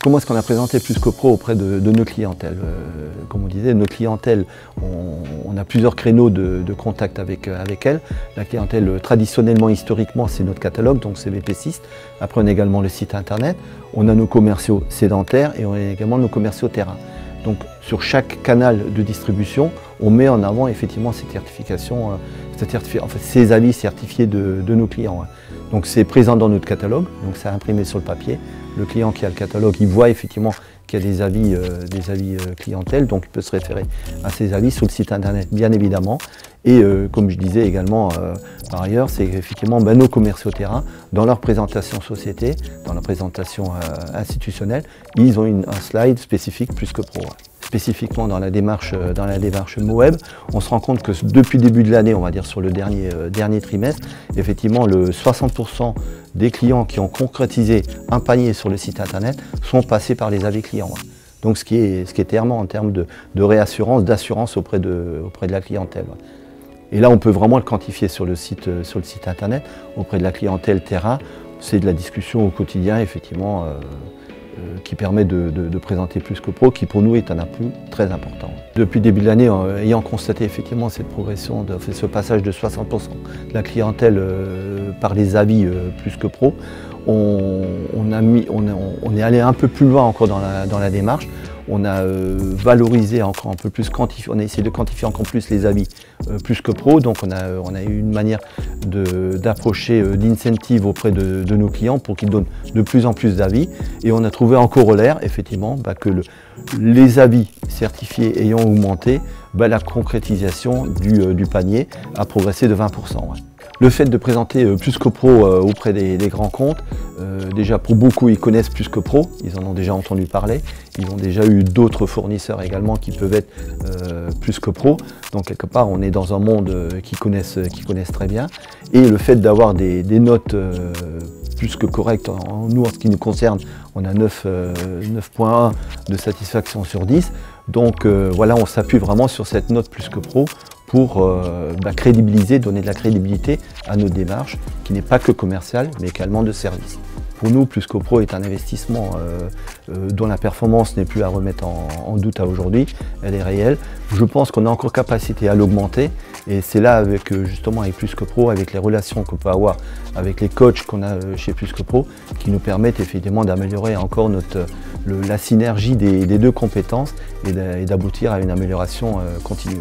Comment est-ce qu'on a présenté Plus que Pro auprès de nos clientèles? Comme on disait, nos clientèles, on a plusieurs créneaux de contact avec elles. La clientèle, traditionnellement, historiquement, c'est notre catalogue, donc c'est VP6. Après, on a également le site internet. On a nos commerciaux sédentaires et on a également nos commerciaux terrain. Donc, sur chaque canal de distribution, on met en avant effectivement ces certifications, ces avis certifiés de nos clients. Donc c'est présent dans notre catalogue, donc c'est imprimé sur le papier. Le client qui a le catalogue, il voit effectivement qu'il y a des avis clientèle, donc il peut se référer à ces avis sur le site internet, bien évidemment. Et comme je disais également par ailleurs, c'est effectivement nos commerciaux terrain, dans leur présentation société, dans leur présentation institutionnelle, ils ont un slide spécifique Plus que Pro. Spécifiquement dans la démarche MoWeb, on se rend compte que depuis le début de l'année, on va dire sur le dernier trimestre, effectivement le 60% des clients qui ont concrétisé un panier sur le site internet sont passés par les avis clients. Donc ce qui est clairement en termes de réassurance, d'assurance auprès de la clientèle. Et là on peut vraiment le quantifier sur le site internet, auprès de la clientèle terrain, c'est de la discussion au quotidien effectivement. Qui permet de présenter Plus que Pro, qui pour nous est un appui très important. Depuis le début de l'année, ayant constaté effectivement cette progression, ce passage de 60% de la clientèle par les avis Plus que Pro, on est allé un peu plus loin encore dans la démarche. On a valorisé encore un peu plus, on a essayé de quantifier encore plus les avis Plus que Pro. Donc on a eu une manière d'approcher d'incentive auprès de nos clients pour qu'ils donnent de plus en plus d'avis. Et on a trouvé en corollaire effectivement que les avis certifiés ayant augmenté, la concrétisation du panier a progressé de 20%. Le fait de présenter Plus que Pro auprès des grands comptes, déjà pour beaucoup ils connaissent Plus que Pro, ils en ont déjà entendu parler, ils ont déjà eu d'autres fournisseurs également qui peuvent être Plus que Pro, donc quelque part on est dans un monde qu'ils connaissent très bien, et le fait d'avoir des notes plus que correctes, nous en ce qui nous concerne, on a 9.1 de satisfaction sur 10, donc voilà, on s'appuie vraiment sur cette note Plus que Pro pour crédibiliser, donner de la crédibilité à notre démarche, qui n'est pas que commerciale, mais également de service. Pour nous, Plus que Pro est un investissement dont la performance n'est plus à remettre en doute à aujourd'hui, elle est réelle. Je pense qu'on a encore capacité à l'augmenter, et c'est là, justement avec Plus que Pro, avec les relations qu'on peut avoir avec les coachs qu'on a chez Plus que Pro, qui nous permettent effectivement d'améliorer encore la synergie des deux compétences et d'aboutir à une amélioration continue.